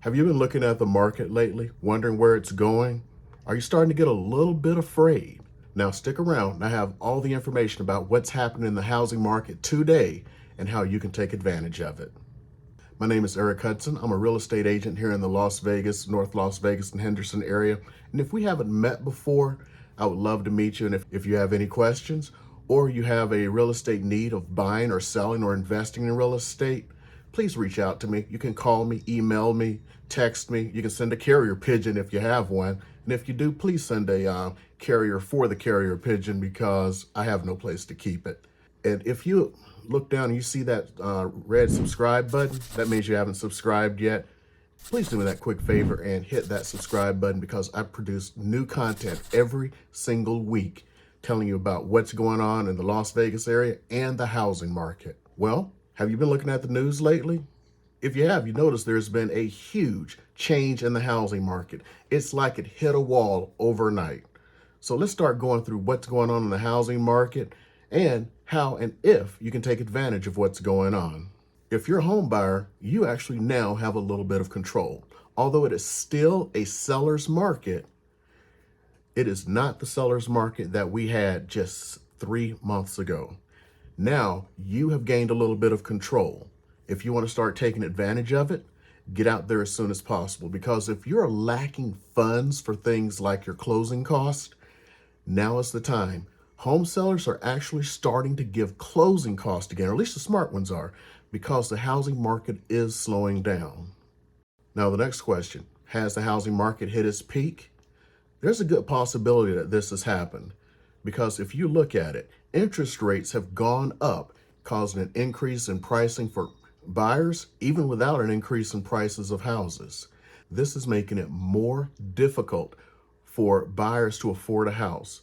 Have you been looking at the market lately, wondering where it's going? Are you starting to get a little bit afraid? Now stick around. I have all the information about what's happening in the housing market today and how you can take advantage of it. My name is Eric Hudson. I'm a real estate agent here in the Las Vegas, North Las Vegas and Henderson area. And if we haven't met before, I would love to meet you. And if you have any questions or you have a real estate need of buying or selling or investing in real estate, please reach out to me. You can call me, email me, text me. You can send a carrier pigeon if you have one. And if you do, please send a carrier for the carrier pigeon because I have no place to keep it. And if you look down and you see that red subscribe button, that means you haven't subscribed yet. Please do me that quick favor and hit that subscribe button because I produce new content every single week telling you about what's going on in the Las Vegas area and the housing market. Well, have you been looking at the news lately? If you have, you notice there's been a huge change in the housing market. It's like it hit a wall overnight. So let's start going through what's going on in the housing market and how and if you can take advantage of what's going on. If you're a home buyer, you actually now have a little bit of control. Although it is still a seller's market, it is not the seller's market that we had just 3 months ago. Now you have gained a little bit of control. If you want to start taking advantage of it, get out there as soon as possible. Because if you're lacking funds for things like your closing costs, now is the time. Home sellers are actually starting to give closing costs again, or at least the smart ones are, because the housing market is slowing down. Now the next question, has the housing market hit its peak? There's a good possibility that this has happened. Because if you look at it, interest rates have gone up, causing an increase in pricing for buyers, even without an increase in prices of houses. This is making it more difficult for buyers to afford a house.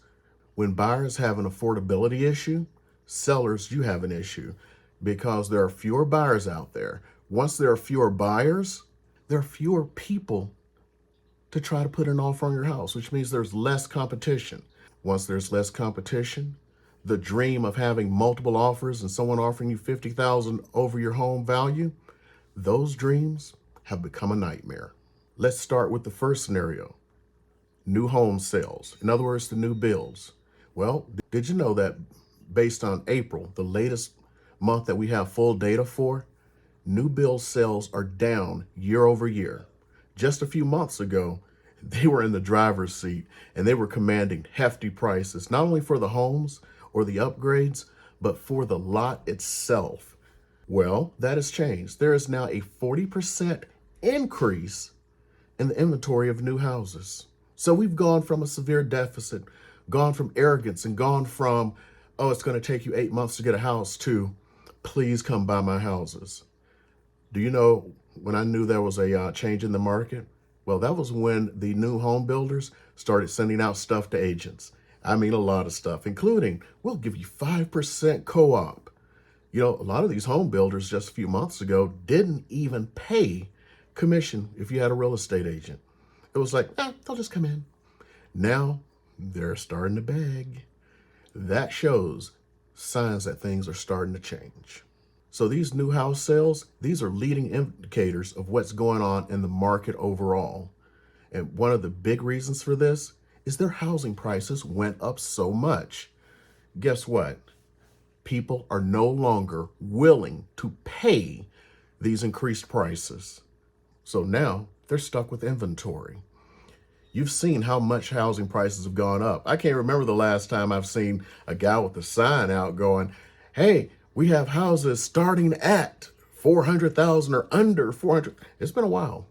When buyers have an affordability issue, sellers, you have an issue because there are fewer buyers out there. Once there are fewer buyers, there are fewer people to try to put an offer on your house, which means there's less competition. Once there's less competition, the dream of having multiple offers and someone offering you $50,000 over your home value, those dreams have become a nightmare. Let's start with the first scenario, new home sales. In other words, the new builds. Well, did you know that based on April, the latest month that we have full data for, new build sales are down year over year. Just a few months ago, they were in the driver's seat and they were commanding hefty prices, not only for the homes or the upgrades, but for the lot itself. Well, that has changed. There is now a 40% increase in the inventory of new houses. So we've gone from a severe deficit, gone from arrogance, and gone from, oh, it's going to take you 8 months to get a house, to please come buy my houses. Do you know when I knew there was a change in the market? Well, that was when the new home builders started sending out stuff to agents. I mean, a lot of stuff, including, we'll give you 5% co-op. You know, a lot of these home builders just a few months ago didn't even pay commission if you had a real estate agent. It was like, they'll just come in. Now they're starting to beg. That shows signs that things are starting to change. So these new house sales, these are leading indicators of what's going on in the market overall. And one of the big reasons for this is their housing prices went up so much. Guess what? People are no longer willing to pay these increased prices. So now they're stuck with inventory. You've seen how much housing prices have gone up. I can't remember the last time I've seen a guy with a sign out going, hey, we have houses starting at 400,000 or under 400. It's been a while.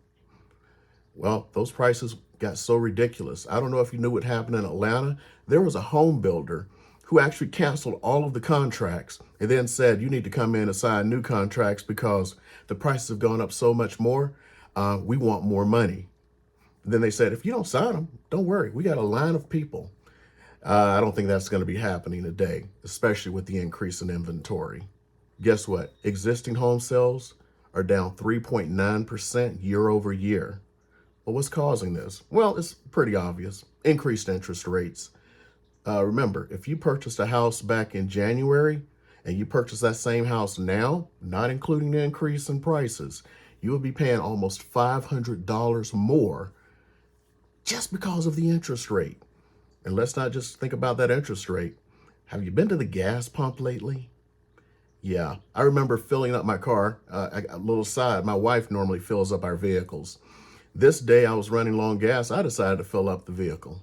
Well, those prices got so ridiculous. I don't know if you knew what happened in Atlanta. There was a home builder who actually canceled all of the contracts and then said, you need to come in and sign new contracts because the prices have gone up so much more. We want more money. Then they said, if you don't sign them, don't worry. We got a line of people. I don't think that's going to be happening today, especially with the increase in inventory. Guess what? Existing home sales are down 3.9% year over year. But what's causing this? Well, it's pretty obvious. Increased interest rates. Remember, if you purchased a house back in January and you purchase that same house now, not including the increase in prices, you would be paying almost $500 more just because of the interest rate. And let's not just think about that interest rate. Have you been to the gas pump lately? Yeah, I remember filling up my car. A little side, my wife normally fills up our vehicles. This day I was running low on gas. I decided to fill up the vehicle.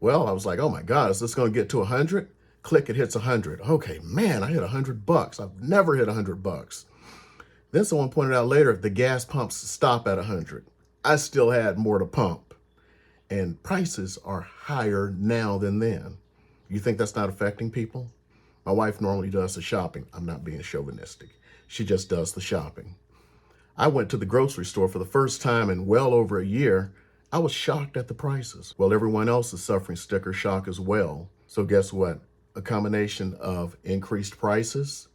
Well, I was like, oh my God, is this going to get to 100? Click, it hits 100. Okay, man, I hit $100. I've never hit $100. Then someone pointed out later, the gas pumps stop at 100. I still had more to pump. And prices are higher now than then. You think that's not affecting people? My wife normally does the shopping. I'm not being chauvinistic. She just does the shopping. I went to the grocery store for the first time in well over a year. I was shocked at the prices. Well, everyone else is suffering sticker shock as well. So guess what? A combination of increased prices,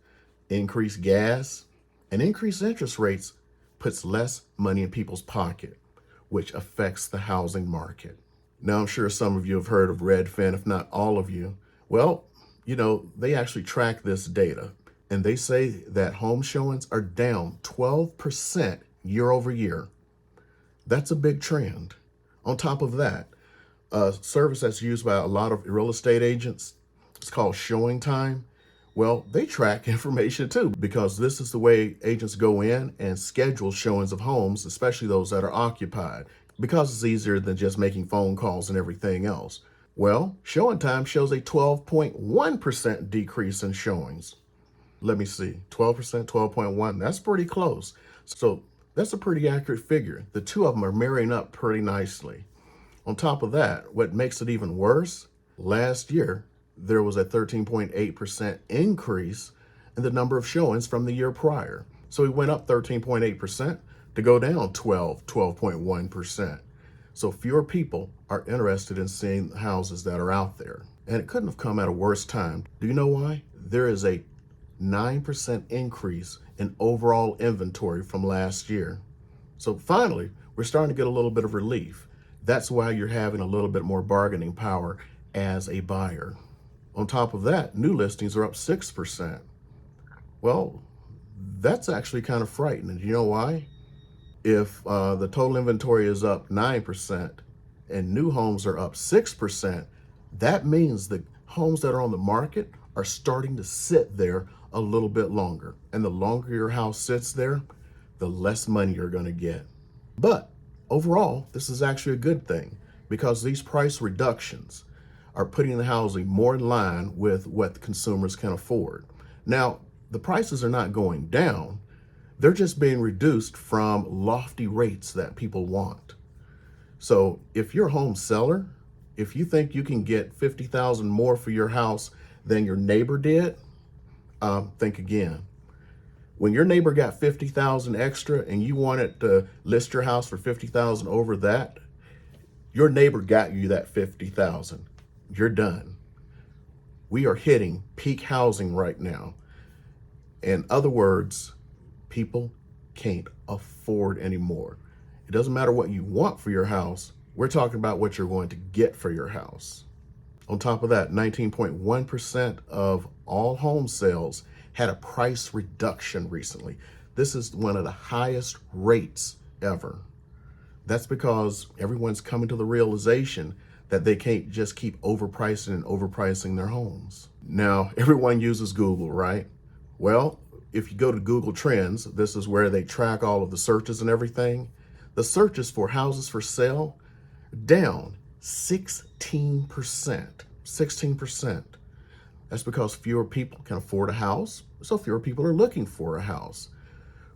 increased gas, and increased interest rates puts less money in people's pocket, which affects the housing market. Now, I'm sure some of you have heard of Redfin, if not all of you. Well, they actually track this data, and they say that home showings are down 12% year over year. That's a big trend. On top of that, a service that's used by a lot of real estate agents, it's called Showing Time. Well, they track information too, because this is the way agents go in and schedule showings of homes, especially those that are occupied, because it's easier than just making phone calls and everything else. Well, Showing Time shows a 12.1% decrease in showings. Let me see, 12%, 12.1, that's pretty close. So that's a pretty accurate figure. The two of them are marrying up pretty nicely. On top of that, what makes it even worse, last year, there was a 13.8% increase in the number of showings from the year prior. So we went up 13.8% to go down 12.1%. So fewer people are interested in seeing houses that are out there. And it couldn't have come at a worse time. Do you know why? There is a 9% increase in overall inventory from last year. So finally, we're starting to get a little bit of relief. That's why you're having a little bit more bargaining power as a buyer. On top of that, new listings are up 6%. Well, that's actually kind of frightening. You know why? If the total inventory is up 9% and new homes are up 6%, that means the homes that are on the market are starting to sit there a little bit longer. And the longer your house sits there, the less money you're going to get. But overall, this is actually a good thing, because these price reductions are putting the housing more in line with what the consumers can afford. Now, the prices are not going down. They're just being reduced from lofty rates that people want. So if you're a home seller, if you think you can get $50,000 more for your house than your neighbor did, think again. When your neighbor got $50,000 extra and you wanted to list your house for $50,000 over that, your neighbor got you that $50,000. You're done. We are hitting peak housing right now. In other words, people can't afford anymore. It doesn't matter what you want for your house. We're talking about what you're going to get for your house. On top of that, 19.1% of all home sales had a price reduction recently. This is one of the highest rates ever. That's because everyone's coming to the realization that they can't just keep overpricing their homes. Now, everyone uses Google, right? Well, if you go to Google Trends, this is where they track all of the searches and everything. The searches for houses for sale down 16%. 16%. That's because fewer people can afford a house, so fewer people are looking for a house,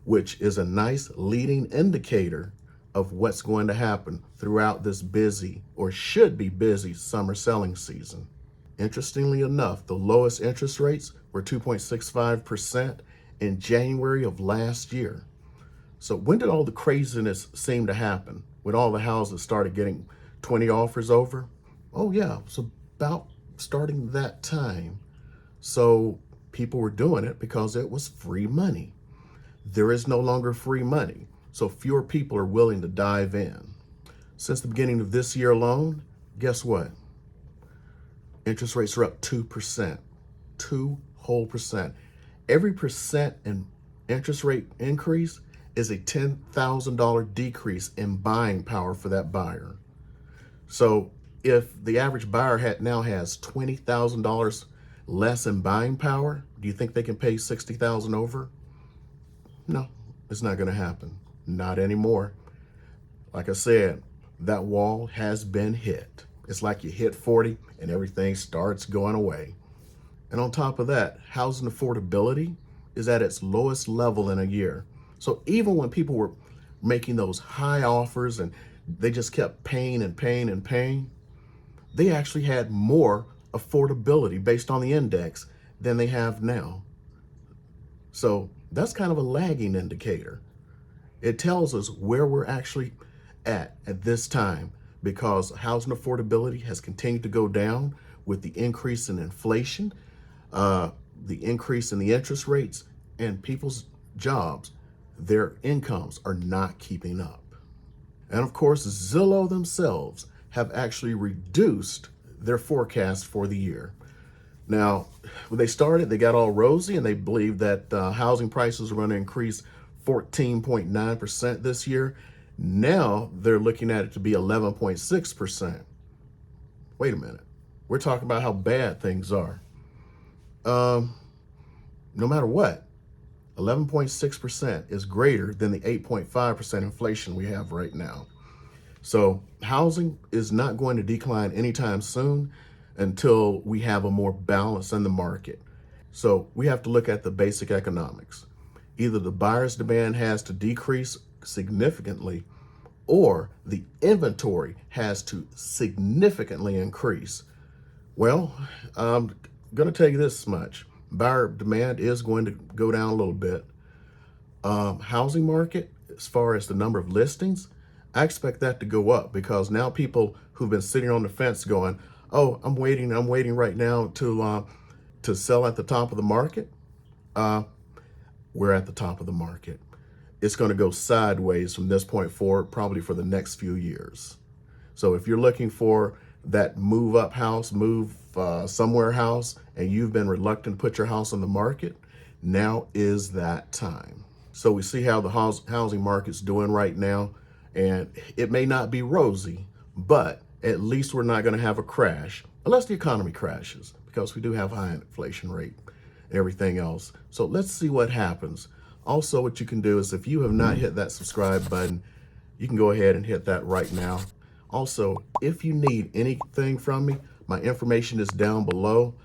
which is a nice leading indicator of what's going to happen throughout this busy, or should be busy, summer selling season. Interestingly enough, the lowest interest rates were 2.65% in January of last year. So when did all the craziness seem to happen? When all the houses started getting 20 offers over? Oh yeah, it was about starting that time. So people were doing it because it was free money. There is no longer free money, so fewer people are willing to dive in. Since the beginning of this year alone, guess what? Interest rates are up 2%, 2 whole percent. Every percent in interest rate increase is a $10,000 decrease in buying power for that buyer. So if the average buyer now has $20,000 less in buying power, do you think they can pay $60,000 over? No, it's not going to happen. Not anymore. Like I said, that wall has been hit. It's like you hit 40 and everything starts going away. And on top of that, housing affordability is at its lowest level in a year. So even when people were making those high offers and they just kept paying and paying and paying, they actually had more affordability based on the index than they have now. So that's kind of a lagging indicator. It tells us where we're actually at this time, because housing affordability has continued to go down with the increase in inflation, the increase in the interest rates, and people's jobs. Their incomes are not keeping up. And of course, Zillow themselves have actually reduced their forecast for the year. Now, when they started, they got all rosy and they believed that housing prices were going to increase 14.9% this year. Now they're looking at it to be 11.6%. Wait a minute. We're talking about how bad things are. No matter what, 11.6% is greater than the 8.5% inflation we have right now. So housing is not going to decline anytime soon until we have a more balance in the market. So we have to look at the basic economics. Either the buyer's demand has to decrease significantly, or the inventory has to significantly increase. Well, I'm going to tell you this much. Buyer demand is going to go down a little bit. Housing market, as far as the number of listings, I expect that to go up, because now people who've been sitting on the fence going, oh, I'm waiting right now to sell at the top of the market. We're at the top of the market. It's going to go sideways from this point forward, probably for the next few years. So if you're looking for that move up house, move somewhere house, and you've been reluctant to put your house on the market, now is that time. So we see how the housing market's doing right now, and it may not be rosy, but at least we're not going to have a crash, unless the economy crashes, because we do have a high inflation rate and everything else. So let's see what happens. Also, what you can do is, if you have not hit that subscribe button, you can go ahead and hit that right now. Also, if you need anything from me, my information is down below,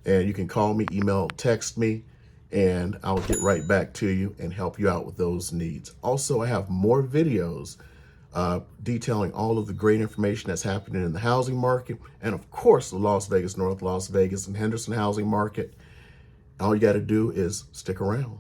and you can call me, email, text me, and I'll get right back to you and help you out with those needs. Also, I have more videos detailing all of the great information that's happening in the housing market, and of course, the Las Vegas, North Las Vegas, and Henderson housing market. All you got to do is stick around.